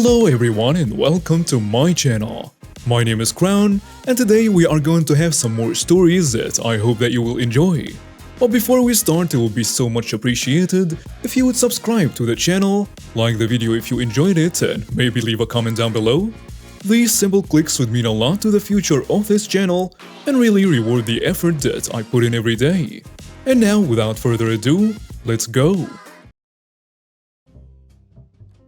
Hello everyone and welcome to my channel. My name is Crown and today we are going to have some more stories that I hope that you will enjoy. But before we start, it will be so much appreciated if you would subscribe to the channel, like the video if you enjoyed it, and maybe leave a comment down below. These simple clicks would mean a lot to the future of this channel and really reward the effort that I put in every day. And now, without further ado, let's go!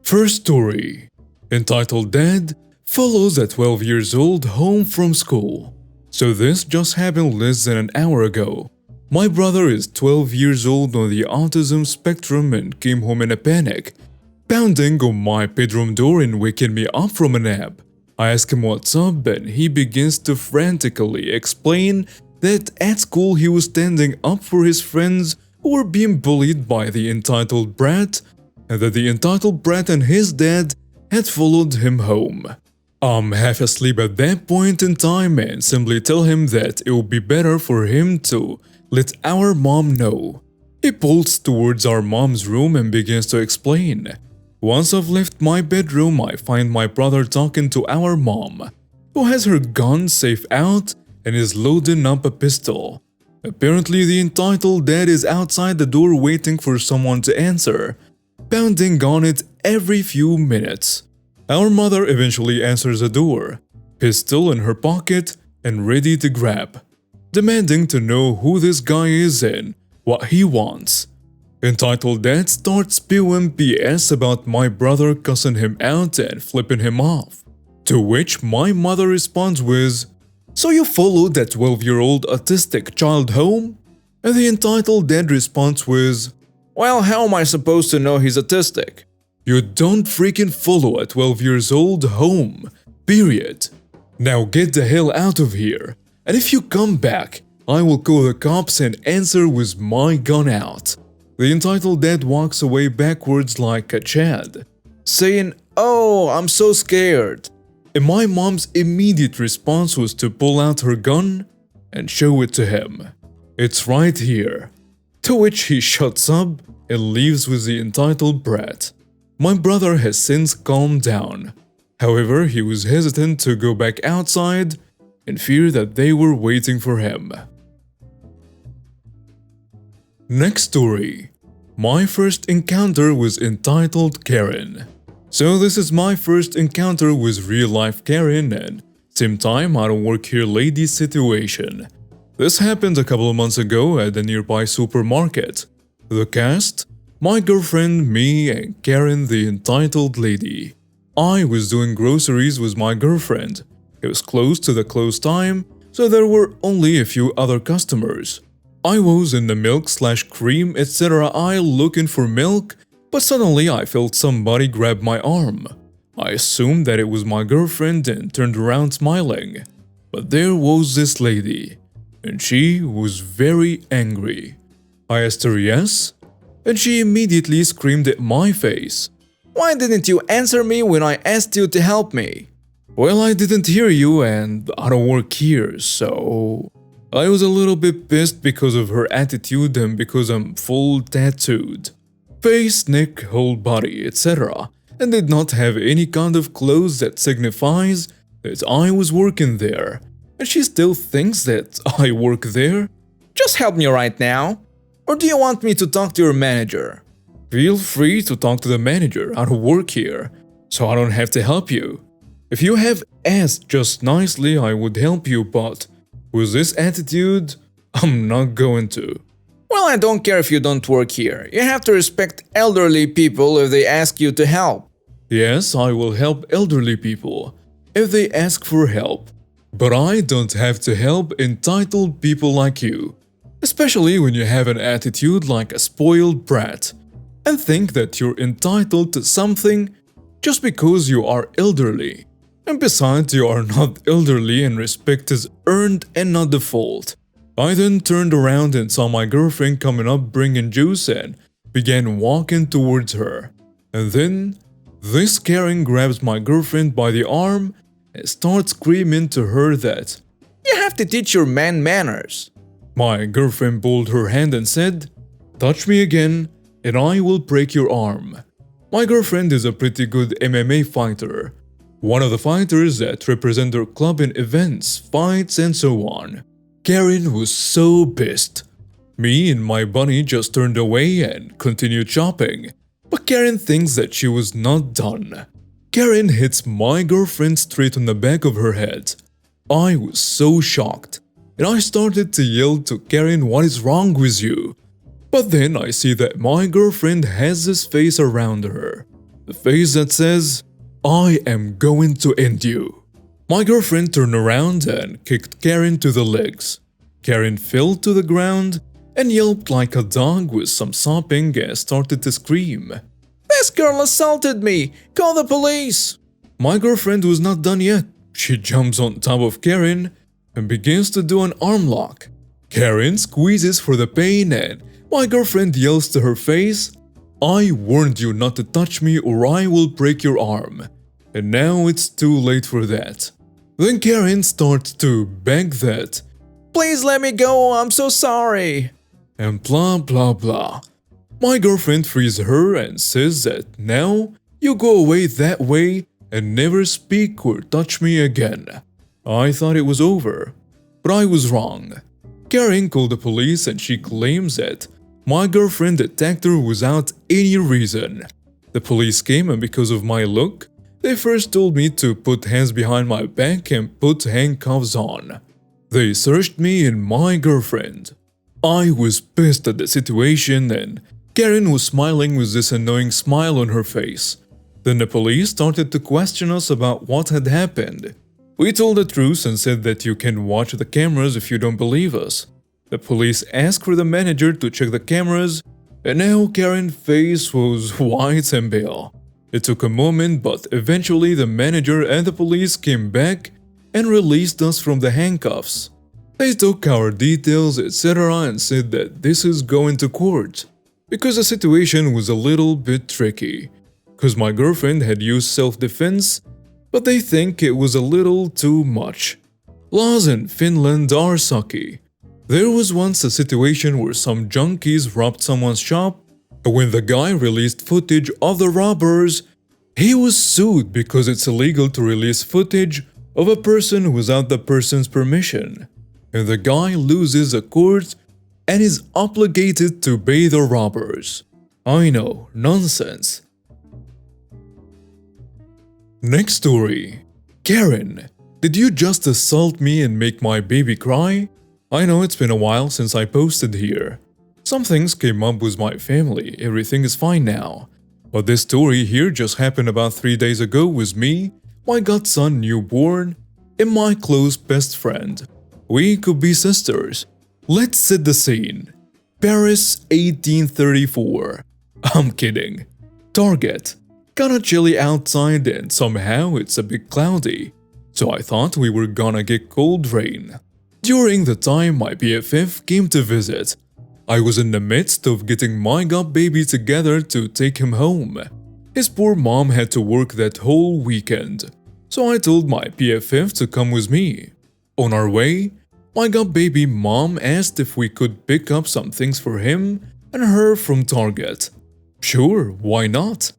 First story, entitled Dad follows a 12 years old home from school. So this just happened less than an hour ago. My brother is 12 years old on the autism spectrum and came home in a panic, pounding on my bedroom door and waking me up from a nap. I ask him what's up and he begins to frantically explain that at school he was standing up for his friends who were being bullied by the entitled brat, and that the entitled brat and his dad had followed him home. I'm half asleep at that point in time and simply tell him that it would be better for him to let our mom know. He pulls towards our mom's room and begins to explain. Once I've left my bedroom, I find my brother talking to our mom, who has her gun safe out and is loading up a pistol. Apparently the entitled dad is outside the door waiting for someone to answer, pounding on it every few minutes. Our mother eventually answers the door, pistol in her pocket and ready to grab, demanding to know who this guy is and what he wants. Entitled dad starts spewing BS about my brother cussing him out and flipping him off, to which my mother responds with, "So you followed that 12-year-old autistic child home?" And the entitled dad responds with, "Well, how am I supposed to know he's autistic? You don't freaking follow a 12 years old home, period. Now get the hell out of here, and if you come back, I will call the cops and answer with my gun out." The entitled dad walks away backwards like a Chad, saying, "Oh, I'm so scared." And my mom's immediate response was to pull out her gun and show it to him. "It's right here." To which he shuts up and leaves with the entitled brat. My brother has since calmed down. However, he was hesitant to go back outside in fear that they were waiting for him. Next story. My first encounter was entitled Karen. So this is my first encounter with real-life Karen and same time I don't work here lady situation. This happened a couple of months ago at a nearby supermarket. The cast? My girlfriend, me, and Karen the entitled lady. I was doing groceries with my girlfriend. It was close to the close time, so there were only a few other customers. I was in the milk/cream etc. aisle looking for milk, but suddenly I felt somebody grab my arm. I assumed that it was my girlfriend and turned around smiling. But there was this lady, and she was very angry. I asked her yes, and she immediately screamed at my face, "Why didn't you answer me when I asked you to help me?" Well, I didn't hear you and I don't work here, so... I was a little bit pissed because of her attitude and because I'm full tattooed. Face, neck, whole body, etc. and did not have any kind of clothes that signifies that I was working there. And she still thinks that I work there? Just help me right now. Or do you want me to talk to your manager? Feel free to talk to the manager. I don't work here, so I don't have to help you. If you have asked just nicely, I would help you, but with this attitude, I'm not going to. Well, I don't care if you don't work here. You have to respect elderly people if they ask you to help. Yes, I will help elderly people if they ask for help. But I don't have to help entitled people like you. Especially when you have an attitude like a spoiled brat and think that you're entitled to something just because you are elderly. And besides, you are not elderly and respect is earned and not default. I then turned around and saw my girlfriend coming up bringing juice and began walking towards her. And then, this Karen grabs my girlfriend by the arm and starts screaming to her that, "You have to teach your man manners." My girlfriend pulled her hand and said, "Touch me again and I will break your arm." My girlfriend is a pretty good MMA fighter. One of the fighters that represent their club in events, fights, and so on. Karen was so pissed. Me and my bunny just turned away and continued shopping. But Karen thinks that she was not done. Karen hits my girlfriend straight on the back of her head. I was so shocked, and I started to yell to Karen, "What is wrong with you?" But then I see that my girlfriend has this face around her. The face that says, "I am going to end you." My girlfriend turned around and kicked Karen to the legs. Karen fell to the ground and yelped like a dog with some sobbing and started to scream. "This girl assaulted me! Call the police!" My girlfriend was not done yet. She jumps on top of Karen and begins to do an arm lock. Karen squeezes for the pain and my girlfriend yells to her face, "I warned you not to touch me or I will break your arm." And now it's too late for that. Then Karen starts to beg that, "Please let me go, I'm so sorry." And blah blah blah. My girlfriend frees her and says that now you go away that way and never speak or touch me again. I thought it was over, but I was wrong. Karen called the police and she claims that my girlfriend attacked her without any reason. The police came and because of my look, they first told me to put hands behind my back and put handcuffs on. They searched me and my girlfriend. I was pissed at the situation and Karen was smiling with this annoying smile on her face. Then the police started to question us about what had happened. We told the truth and said that you can watch the cameras if you don't believe us. The police asked for the manager to check the cameras, and now Karen's face was white and pale. It took a moment, but eventually the manager and the police came back and released us from the handcuffs. They took our details, etc. and said that this is going to court, because the situation was a little bit tricky. Because my girlfriend had used self-defense, but they think it was a little too much. Laws in Finland are sucky. There was once a situation where some junkies robbed someone's shop, and when the guy released footage of the robbers, he was sued because it's illegal to release footage of a person without the person's permission. And the guy loses a court and is obligated to pay the robbers. I know, nonsense. Next story. Karen, did you just assault me and make my baby cry? I know it's been a while since I posted here. Some things came up with my family, everything is fine now. But this story here just happened about 3 days ago with me, my godson newborn, and my close best friend. We could be sisters. Let's set the scene. Paris 1834. I'm kidding. Target. Kinda chilly outside and somehow it's a bit cloudy. So I thought we were gonna get cold rain. During the time my BFF came to visit, I was in the midst of getting my god baby together to take him home. His poor mom had to work that whole weekend, so I told my BFF to come with me. On our way, my god baby mom asked if we could pick up some things for him and her from Target. Sure, why not?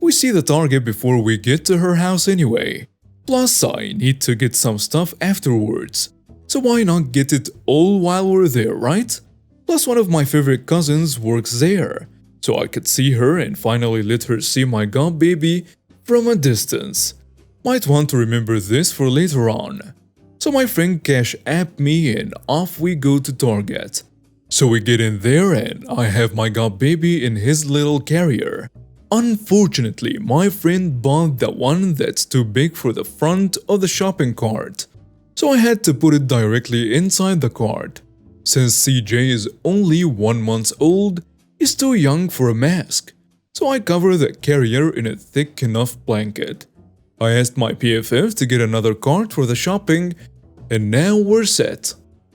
We see the Target before we get to her house anyway. Plus, I need to get some stuff afterwards. So why not get it all while we're there, right? Plus, one of my favorite cousins works there, so I could see her and finally let her see my god baby from a distance. Might want to remember this for later on. So my friend Cash apped me and off we go to Target. So we get in there and I have my god baby in his little carrier. Unfortunately, my friend bought the one that's too big for the front of the shopping cart. So I had to put it directly inside the cart. Since CJ is only 1 month old, he's too young for a mask. So I cover the carrier in a thick enough blanket. I asked my PFF to get another cart for the shopping, and now we're set.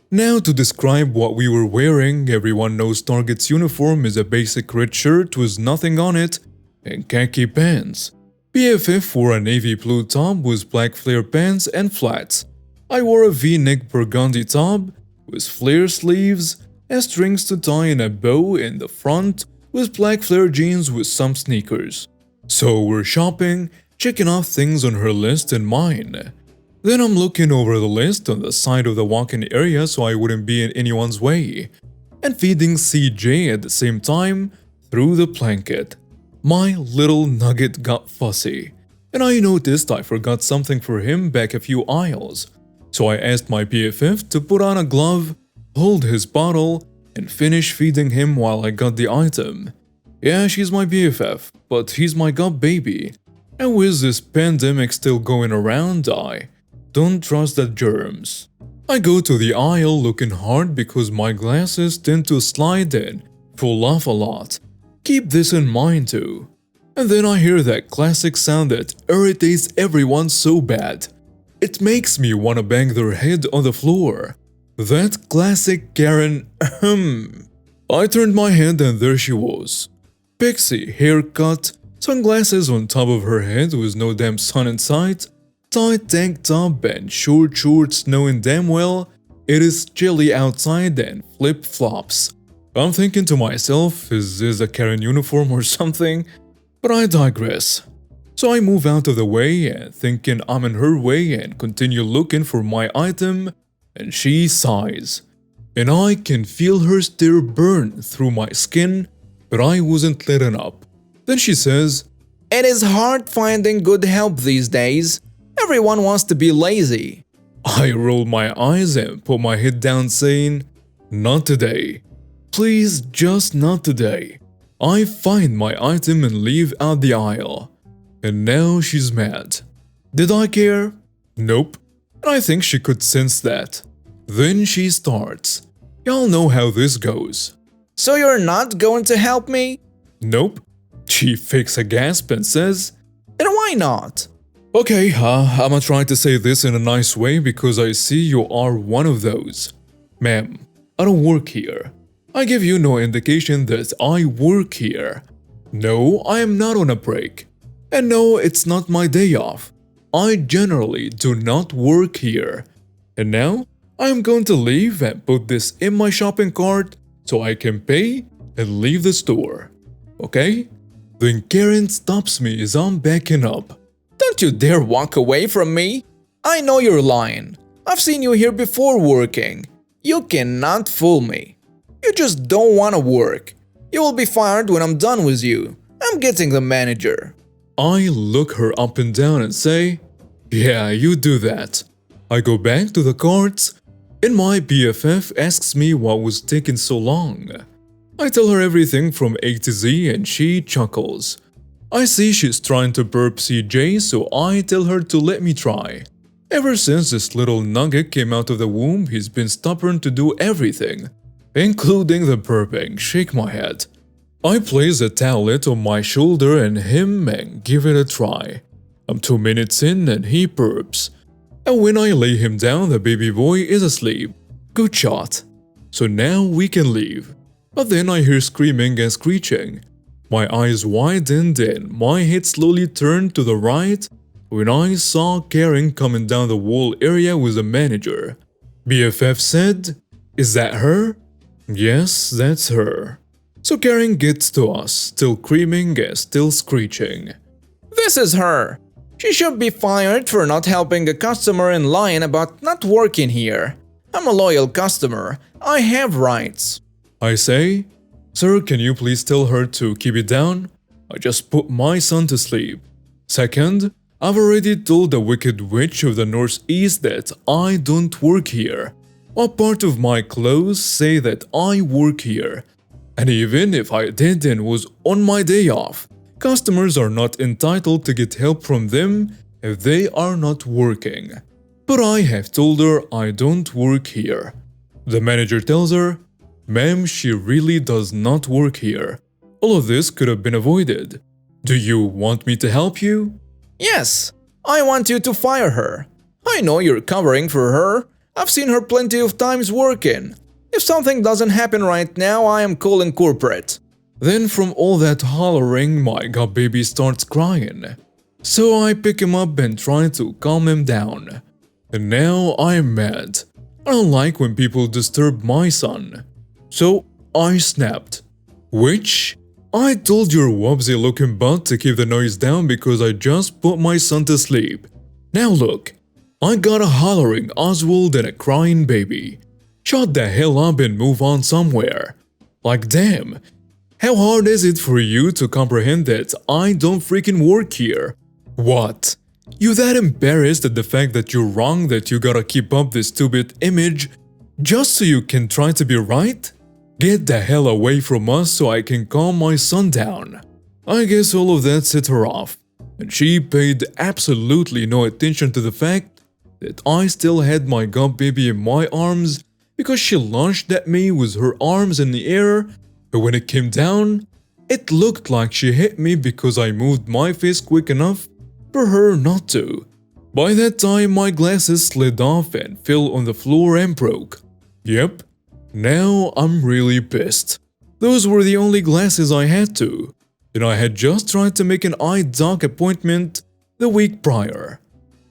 Now to describe what we were wearing, everyone knows Target's uniform is a basic red shirt with nothing on it and khaki pants. PFF wore a navy blue top with black flare pants and flats. I wore a V-neck burgundy top with flare sleeves and strings to tie in a bow in the front with black flare jeans with some sneakers. So we're shopping, checking off things on her list and mine. Then I'm looking over the list on the side of the walk-in area so I wouldn't be in anyone's way, and feeding CJ at the same time through the blanket. My little nugget got fussy, and I noticed I forgot something for him back a few aisles. So I asked my BFF to put on a glove, hold his bottle, and finish feeding him while I got the item. Yeah, she's my BFF, but he's my god baby. And with this pandemic still going around, I don't trust the germs. I go to the aisle looking hard because my glasses tend to slide in, fall off a lot. Keep this in mind too. And then I hear that classic sound that irritates everyone so bad. It makes me want to bang their head on the floor. That classic Karen ahem. I turned my head and there she was. Pixie, haircut, sunglasses on top of her head with no damn sun in sight, tight tank top and short shorts knowing damn well it is chilly outside and flip-flops. I'm thinking to myself, is this a Karen uniform or something? But I digress. So I move out of the way and thinking I'm in her way and continue looking for my item, and she sighs. And I can feel her stare burn through my skin, but I wasn't letting up. Then she says, "It is hard finding good help these days. Everyone wants to be lazy." I roll my eyes and put my head down saying, "Not today. Please, just not today." I find my item and leave out the aisle. And now she's mad. Did I care? Nope. And I think she could sense that. Then she starts. Y'all know how this goes. "So you're not going to help me?" Nope. She fakes a gasp and says, "Then why not?" Okay, I'ma try to say this in a nice way because I see you are one of those. Ma'am, I don't work here. I give you no indication that I work here. No, I am not on a break. And no, it's not my day off. I generally do not work here. And now, I am going to leave and put this in my shopping cart so I can pay and leave the store. Okay? Then Karen stops me as I'm backing up. "Don't you dare walk away from me. I know you're lying. I've seen you here before working. You cannot fool me. You just don't want to work. You will be fired when I'm done with you. I'm getting the manager." I look her up and down and say, "Yeah, you do that." I go back to the carts, and my BFF asks me what was taking so long. I tell her everything from A to Z and she chuckles. I see she's trying to burp CJ, so I tell her to let me try. Ever since this little nugget came out of the womb, he's been stubborn to do everything, including the burping. Shake my head. I place a towelette on my shoulder and him and give it a try. I'm 2 minutes in and he burps. And when I lay him down, the baby boy is asleep. Good shot. So now we can leave. But then I hear screaming and screeching. My eyes widened and my head slowly turned to the right when I saw Karen coming down the wall area with the manager. BFF said, "Is that her?" Yes, that's her. So Karen gets to us, still screaming and still screeching. "This is her. She should be fired for not helping a customer and lying about not working here. I'm a loyal customer. I have rights." I say, "Sir, can you please tell her to keep it down? I just put my son to sleep. Second, I've already told the wicked witch of the Northeast that I don't work here. What part of my clothes say that I work here? And even if I did and was on my day off, customers are not entitled to get help from them if they are not working. But I have told her I don't work here." The manager tells her, "Ma'am, she really does not work here. All of this could have been avoided. Do you want me to help you?" "Yes, I want you to fire her. I know you're covering for her. I've seen her plenty of times working. If something doesn't happen right now, I am calling corporate." Then from all that hollering, my god baby starts crying. So I pick him up and try to calm him down. And now I'm mad. I don't like when people disturb my son. So I snapped. "Witch, I told your wubsy looking butt to keep the noise down because I just put my son to sleep. Now look, I got a hollering Oswald and a crying baby. Shut the hell up and move on somewhere. Like damn, how hard is it for you to comprehend that I don't freaking work here? What? You that embarrassed at the fact that you're wrong that you gotta keep up this stupid image just so you can try to be right? Get the hell away from us so I can calm my son down. I guess all of that set her off, and she paid absolutely no attention to the fact that I still had my god baby in my arms because she launched at me with her arms in the air, but when it came down, it looked like she hit me because I moved my face quick enough for her not to. By that time, my glasses slid off and fell on the floor and broke. Yep. Now I'm really pissed. Those were the only glasses I had to, and I had just tried to make an eye doc appointment the week prior.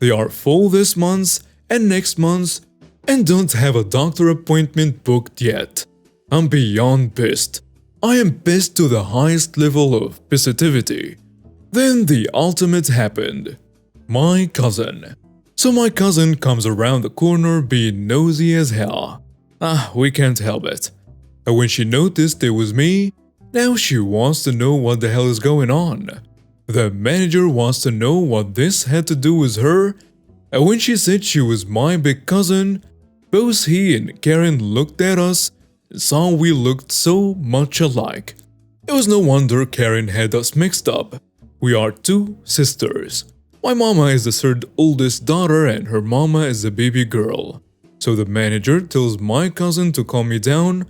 They are full this month and next month and don't have a doctor appointment booked yet. I'm beyond pissed. I am pissed to the highest level of pissivity. Then the ultimate happened. My cousin. So my cousin comes around the corner being nosy as hell. We can't help it. And when she noticed it was me, now she wants to know what the hell is going on. The manager wants to know what this had to do with her, and when she said she was my big cousin, both he and Karen looked at us and saw we looked so much alike. It was no wonder Karen had us mixed up. We are two sisters. My mama is the third oldest daughter and her mama is the baby girl. So the manager tells my cousin to calm me down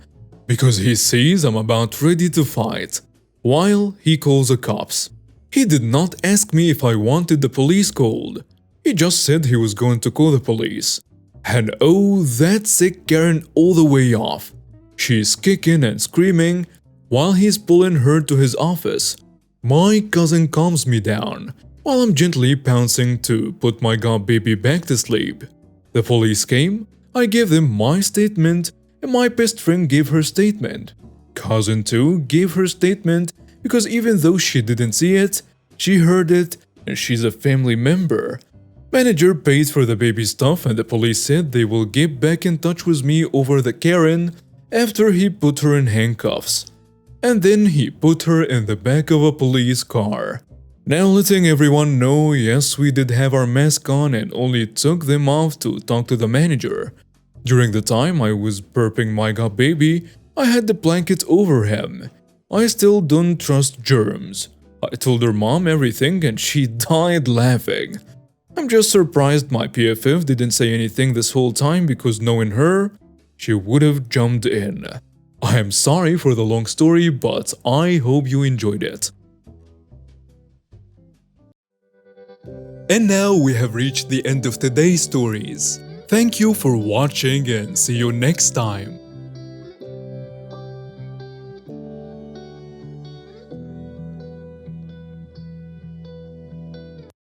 because he sees I'm about ready to fight, while he calls the cops. He did not ask me if I wanted the police called. He just said he was going to call the police. And oh, that sick Karen all the way off. She's kicking and screaming while he's pulling her to his office. My cousin calms me down while I'm gently pouncing to put my god baby back to sleep. The police came. I gave them my statement and my best friend gave her statement. Cousin too gave her statement because even though she didn't see it, she heard it and she's a family member. Manager paid for the baby stuff and the police said they will get back in touch with me over the Karen after he put her in handcuffs. And then he put her in the back of a police car. Now letting everyone know, yes, we did have our mask on and only took them off to talk to the manager. During the time I was burping my god baby, I had the blanket over him. I still don't trust germs. I told her mom everything and she died laughing. I'm just surprised my PFF didn't say anything this whole time because knowing her, she would have jumped in. I am sorry for the long story, but I hope you enjoyed it. And now we have reached the end of today's stories. Thank you for watching and see you next time.